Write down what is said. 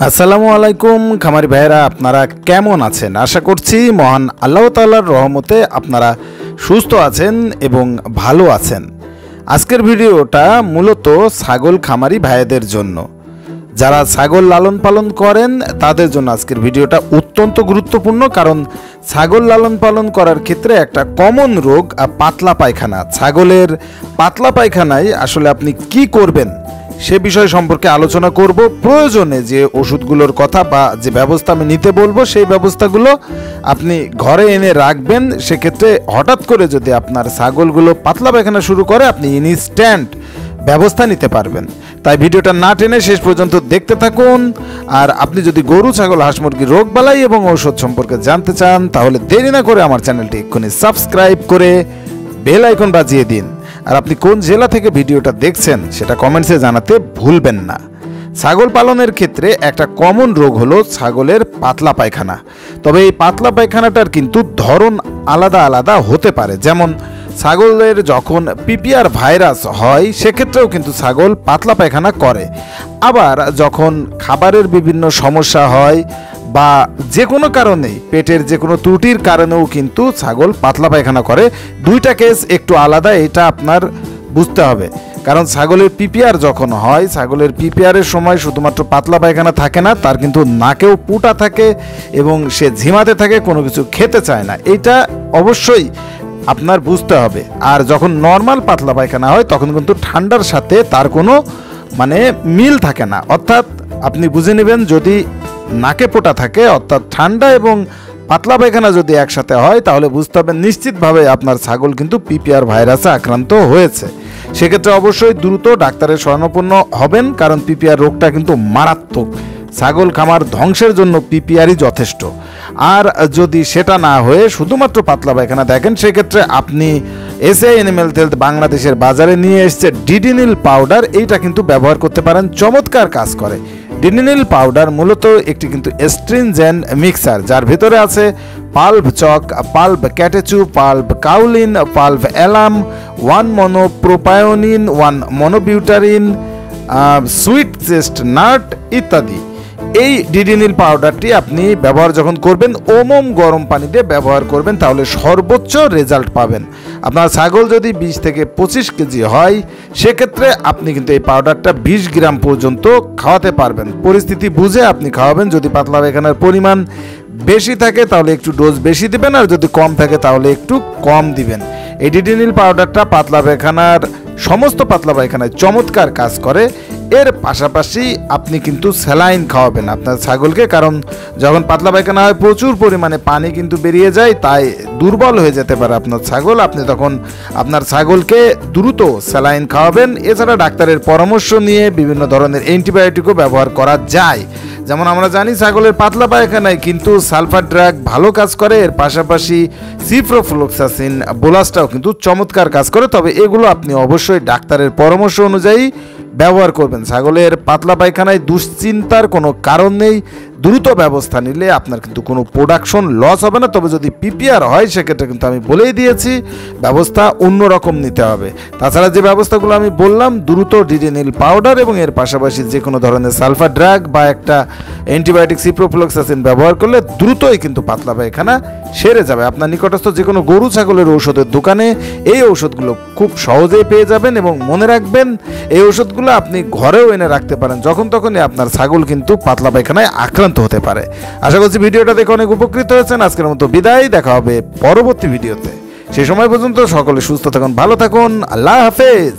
আসসালামু আলাইকুম খামারি ভাইরা, আপনারা কেমন আছেন? আশা করছি মহান আল্লাহ তাআলার রহমতে আপনারা সুস্থ আছেন এবং ভালো আছেন। আজকের ভিডিওটা মূলত ছাগল খামারি ভাইদের জন্য, যারা ছাগল লালন পালন করেন তাদের জন্য আজকের ভিডিওটা অত্যন্ত গুরুত্বপূর্ণ। কারণ ছাগল লালন পালন করার ক্ষেত্রে একটা কমন রোগ পাতলা পায়খানা। ছাগলের পাতলা পায়খানায় আসলে আপনি কি করবেন সে বিষয় সম্পর্কে আলোচনা করব। প্রয়োজনে যে ওষুধগুলোর কথা বা যে ব্যবস্থা আমি নিতে বলবো সেই ব্যবস্থাগুলো আপনি ঘরে এনে রাখবেন। সেক্ষেত্রে হঠাৎ করে যদি আপনার ছাগলগুলো পাতলা পায়খানা শুরু করে আপনি ইনস্ট্যান্ট ব্যবস্থা নিতে পারবেন। তাই ভিডিওটা না টেনে শেষ পর্যন্ত দেখতে থাকুন। আর আপনি যদি গরু, ছাগল, হাঁস মুরগির রোগ বালাই এবং ঔষধ সম্পর্কে জানতে চান তাহলে দেরি না করে আমার চ্যানেলটি এক্ষুনি সাবস্ক্রাইব করে বেল আইকন বাজিয়ে দিন। আর আপনি কোন জেলা থেকে ভিডিওটা দেখছেন সেটা কমেন্টসে জানাতে ভুলবেন না। ছাগল পালনের ক্ষেত্রে একটা কমন রোগ হলো ছাগলের পাতলা পায়খানা। তবে এই পাতলা পায়খানাটার কিন্তু ধরন আলাদা আলাদা হতে পারে। যেমন ছাগলের যখন পিপিআর ভাইরাস হয় সেক্ষেত্রেও কিন্তু ছাগল পাতলা পায়খানা করে। আবার যখন খাবারের বিভিন্ন সমস্যা হয় বা যে কোনো কারণেই পেটের যে কোনো ত্রুটির কারণেও কিন্তু ছাগল পাতলা পায়খানা করে। দুইটা কেস একটু আলাদা, এটা আপনার বুঝতে হবে। কারণ ছাগলের পিপিআর যখন হয়, ছাগলের পিপিআরের সময় শুধুমাত্র পাতলা পায়খানা থাকে না, তার কিন্তু নাকেও পুটা থাকে এবং সে ঝিমাতে থাকে, কোনো কিছু খেতে চায় না। এটা অবশ্যই আপনার বুঝতে হবে। আর যখন নর্মাল পাতলা পায়খানা হয় তখন কিন্তু ঠান্ডার সাথে তার কোনো মিল থাকে না। অর্থাৎ আপনি বুঝে নেবেন, যদি নাকে পোটা থাকে অর্থাৎ ঠান্ডা এবং পাতলা পায়খানা যদি একসাথে হয় তাহলে বুঝতে হবে নিশ্চিতভাবে আপনার ছাগল কিন্তু পিপিআর ভাইরাসে আক্রান্ত হয়েছে। সেক্ষেত্রে অবশ্যই দ্রুত ডাক্তারের শরণাপন্ন হবেন, কারণ পিপিআর রোগটা কিন্তু মারাত্মক। ছাগল খামার ধ্বংসের জন্য পিপিআরই যথেষ্ট। আর যদি সেটা না হয়ে শুধুমাত্র পাতলা পায়খানা দেখেন সেক্ষেত্রে আপনি এসএ অ্যানিম্যাল হেলথ বাংলাদেশের বাজারে নিয়ে এসেছে ডিডিনিল পাউডার। এইটা কিন্তু ব্যবহার করতে পারেন, চমৎকার কাজ করে। ডিডিনিল পাউডার মূলত একটি কিন্তু এস্ট্রিনজেন্ট মিক্সার, যার ভিতরে আছে পাল্ভ চক, পাল্ভ ক্যাটেচু, পাল্ভ কাউলিন, পাল্ভ অ্যালাম, 1 মনোপ্রোপায়োনিন, 1 মনোবিউটারিন, সুইট চেস্ট নাট ইত্যাদি। এই ডিডিনিল পাউডারটি আপনি ব্যবহার যখন করবেন ওমম গরম পানিতে ব্যবহার করবেন, তাহলে সর্বোচ্চ রেজাল্ট পাবেন। আপনার ছাগল যদি 20 থেকে 25 কেজি হয় সেক্ষেত্রে আপনি কিন্তু এই পাউডারটা 20 গ্রাম পর্যন্ত খাওয়াতে পারবেন। পরিস্থিতি বুঝে আপনি খাওয়াবেন। যদি পাতলা পায়খানার পরিমাণ বেশি থাকে তাহলে একটু ডোজ বেশি দিবেন, আর যদি কম থাকে তাহলে একটু কম দিবেন। এই ডিডিনিল পাউডারটা পাতলা পায়খানার সমস্ত পাতলা পায়খানায় চমৎকার কাজ করে। এর পাশাপাশি আপনি কিন্তু স্যালাইন খাওয়াবেন আপনার ছাগলকে, কারণ যখন পাতলা পায়খানা হয় প্রচুর পরিমাণে পানি কিন্তু বেরিয়ে যায়, তাই দুর্বল হয়ে যেতে পারে আপনার ছাগল। আপনি তখন আপনার ছাগলকে দ্রুত স্যালাইন খাওয়াবেন। এছাড়া ডাক্তারের পরামর্শ নিয়ে বিভিন্ন ধরনের অ্যান্টিবায়োটিকও ব্যবহার করা যায়। যেমন আমরা জানি ছাগলের পাতলা পায়খানায় কিন্তু সালফার ড্রাগ ভালো কাজ করে। এর পাশাপাশি সিপ্রোফ্লক্সাসিন বোলাসটাও কিন্তু চমৎকার কাজ করে। তবে এগুলো আপনি অবশ্যই ডাক্তারের পরামর্শ অনুযায়ী ব্যবহার করবেন। ছাগলের পাতলা পায়খানায় দুশ্চিন্তার কোনো কারণ নেই, দ্রুত ব্যবস্থা নিলে আপনার কিন্তু কোনো প্রোডাকশন লস হবে না। তবে যদি পিপিআর হয় সেক্ষেত্রে কিন্তু আমি বলেই দিয়েছি ব্যবস্থা অন্যরকম নিতে হবে। তাছাড়া যে ব্যবস্থাগুলো আমি বললাম, দ্রুত ডিডিনিল পাউডার এবং এর পাশাপাশি যে কোনো ধরনের সালফার ড্রাগ বা একটা অ্যান্টিবায়োটিক সিপ্রোফ্লক্সাসিন ব্যবহার করলে দ্রুতই কিন্তু পাতলা পায়খানা সেরে যাবে। আপনার নিকটস্থ যে কোনো গরু ছাগলের ঔষধের দোকানে এই ঔষধগুলো খুব সহজেই পেয়ে যাবেন। এবং মনে রাখবেন, এই ঔষধগুলো আপনি ঘরেও এনে রাখতে পারেন, যখন তখনই আপনার ছাগল কিন্তু পাতলা পায়খানায় আক্রান্ত হতে পারে। আশা করছি ভিডিওটা দেখে অনেক উপকৃত হয়েছেন। আজকের মতো বিদায়, দেখা হবে পরবর্তী ভিডিওতে। সেই সময় পর্যন্ত সকলে সুস্থ থাকুন, ভালো থাকুন, আল্লাহ হাফেজ।